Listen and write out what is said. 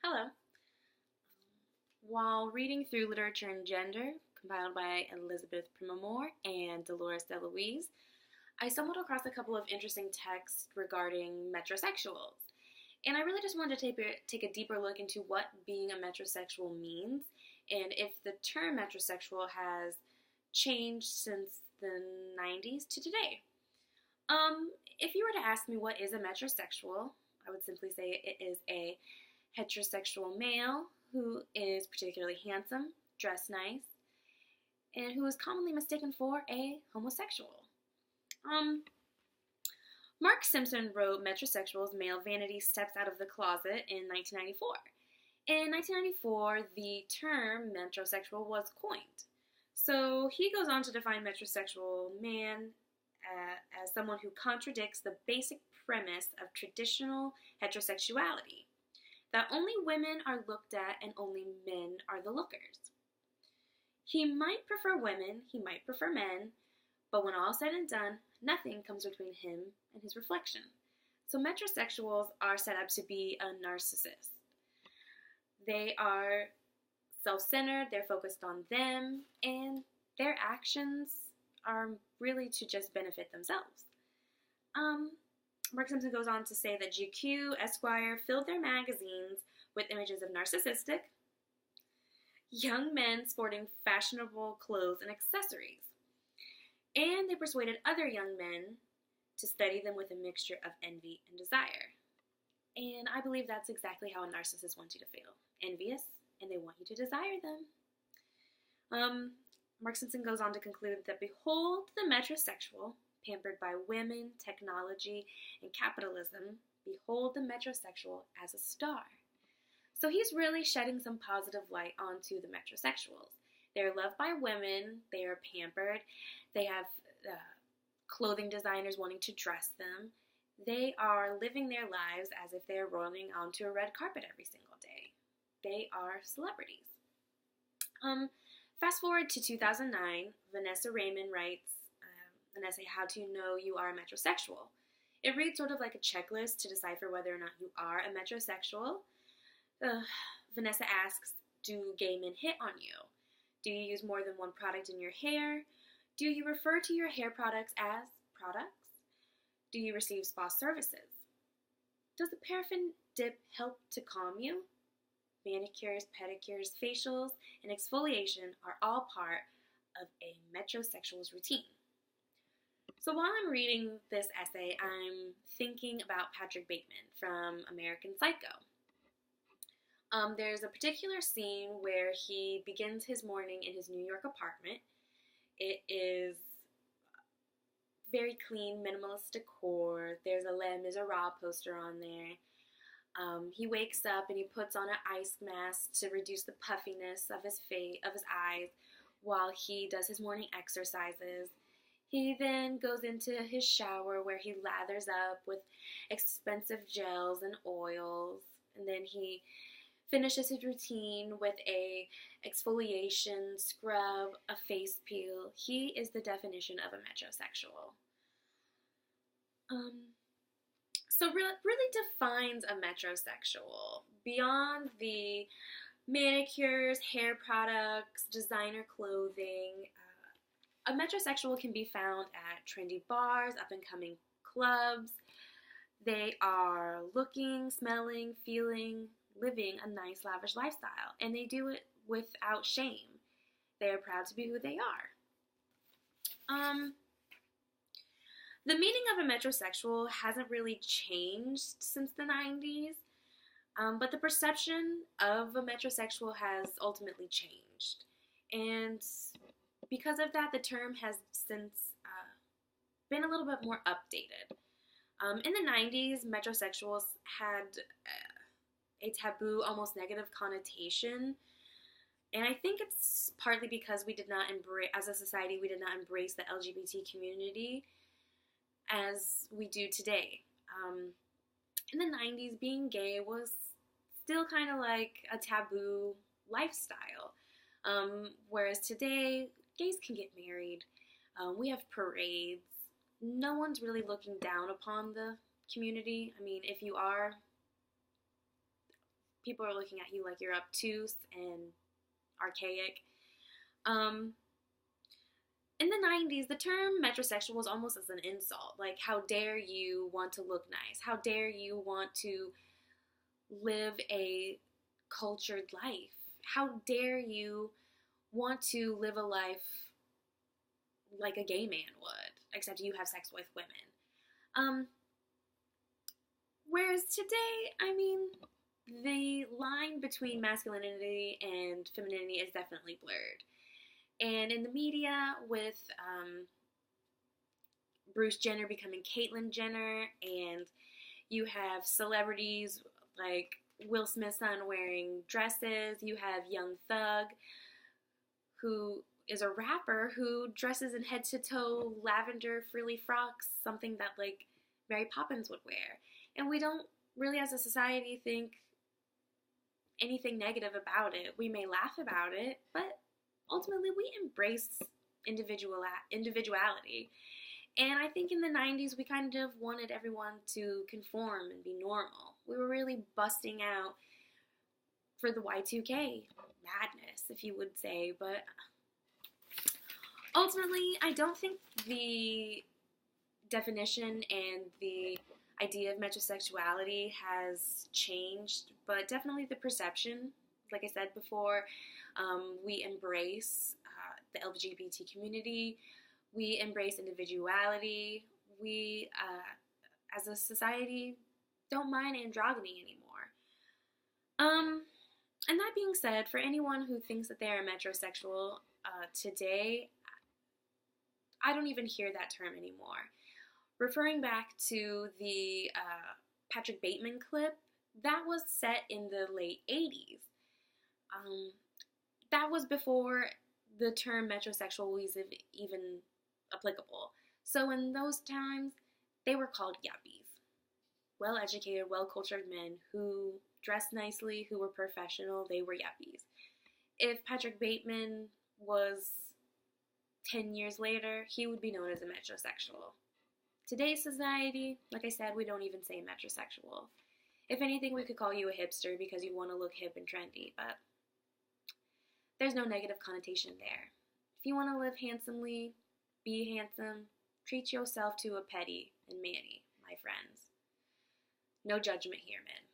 Hello. While reading through Literature and Gender, compiled by Elizabeth Primamore and Dolores DeLuise, I stumbled across a couple of interesting texts regarding metrosexuals. And I really just wanted to take a deeper look into what being a metrosexual means and if the term metrosexual has changed since the 90s to today. If you were to ask me what is a metrosexual, I would simply say it is a heterosexual male who is particularly handsome, dressed nice, and who is commonly mistaken for a homosexual. Mark Simpson wrote Metrosexual's Male Vanity Steps Out of the Closet in 1994. In 1994, the term metrosexual was coined. So he goes on to define metrosexual man as someone who contradicts the basic premise of traditional heterosexuality, that only women are looked at and only men are the lookers. He might prefer women, he might prefer men, but when all is said and done, nothing comes between him and his reflection. So metrosexuals are set up to be a narcissist. They are self-centered, they're focused on them, and their actions are really to just benefit themselves. Mark Simpson goes on to say that GQ, Esquire filled their magazines with images of narcissistic young men sporting fashionable clothes and accessories. And they persuaded other young men to study them with a mixture of envy and desire. And I believe that's exactly how a narcissist wants you to feel. Envious, and they want you to desire them. Mark Simpson goes on to conclude that behold the metrosexual, pampered by women, technology, and capitalism, behold the metrosexual as a star. So he's really shedding some positive light onto the metrosexuals. They're loved by women, they are pampered, they have clothing designers wanting to dress them. They are living their lives as if they're rolling onto a red carpet every single day. They are celebrities. Fast forward to 2009, Vanessa Raymond writes an essay, How to Know You Are a Metrosexual. It reads sort of like a checklist to decipher whether or not you are a metrosexual. Vanessa asks, do gay men hit on you? Do you use more than one product in your hair? Do you refer to your hair products as products? Do you receive spa services? Does the paraffin dip help to calm you? Manicures, pedicures, facials, and exfoliation are all part of a metrosexual's routine. So while I'm reading this essay, I'm thinking about Patrick Bateman from American Psycho. There's a particular scene where he begins his morning in his New York apartment. It is very clean, minimalist decor. There's a Les Miserables poster on there. He wakes up and he puts on an ice mask to reduce the puffiness of his face, of his eyes, while he does his morning exercises. He then goes into his shower where he lathers up with expensive gels and oils, and then he finishes his routine with a exfoliation, scrub, a face peel. He is the definition of a metrosexual. So really defines a metrosexual. Beyond the manicures, hair products, designer clothing, a metrosexual can be found at trendy bars, up-and-coming clubs. They are looking, smelling, feeling, living a nice, lavish lifestyle, and they do it without shame. They are proud to be who they are. The meaning of a metrosexual hasn't really changed since the 90s, but the perception of a metrosexual has ultimately changed. And because of that, the term has since been a little bit more updated. In the 90s, metrosexuals had a taboo, almost negative connotation. And I think it's partly because we did not embrace, as a society, we did not embrace the LGBT community as we do today. In the 90s, being gay was still kind of like a taboo lifestyle. Whereas today, gays can get married. We have parades. No one's really looking down upon the community. I mean, if you are, people are looking at you like you're obtuse and archaic. In the 90s, the term metrosexual was almost as an insult. Like, how dare you want to look nice? How dare you want to live a cultured life? How dare you want to live a life like a gay man would, except you have sex with women. Whereas today, I mean, the line between masculinity and femininity is definitely blurred. And in the media, with Bruce Jenner becoming Caitlyn Jenner, and you have celebrities like Will Smith's son wearing dresses, you have Young Thug, who is a rapper who dresses in head-to-toe lavender frilly frocks, something that, like, Mary Poppins would wear. And we don't really, as a society, think anything negative about it. We may laugh about it, but ultimately we embrace individuality. And I think in the 90s we kind of wanted everyone to conform and be normal. We were really busting out for the Y2K madness, if you would say, but ultimately I don't think the definition and the idea of metrosexuality has changed, but definitely the perception. Like I said before, we embrace the LGBT community, we embrace individuality, we, as a society, don't mind androgyny anymore. And that being said, for anyone who thinks that they are metrosexual today, I don't even hear that term anymore. Referring back to the Patrick Bateman clip, that was set in the late 80s. That was before the term metrosexual was even applicable. So in those times, they were called yuppies. Well-educated, well-cultured men who dressed nicely, who were professional, they were yuppies. If Patrick Bateman was 10 years later, he would be known as a metrosexual. Today's society, like I said, we don't even say metrosexual. If anything, we could call you a hipster because you want to look hip and trendy, but there's no negative connotation there. If you want to live handsomely, be handsome, treat yourself to a petty and manny, my friends. No judgment here, men.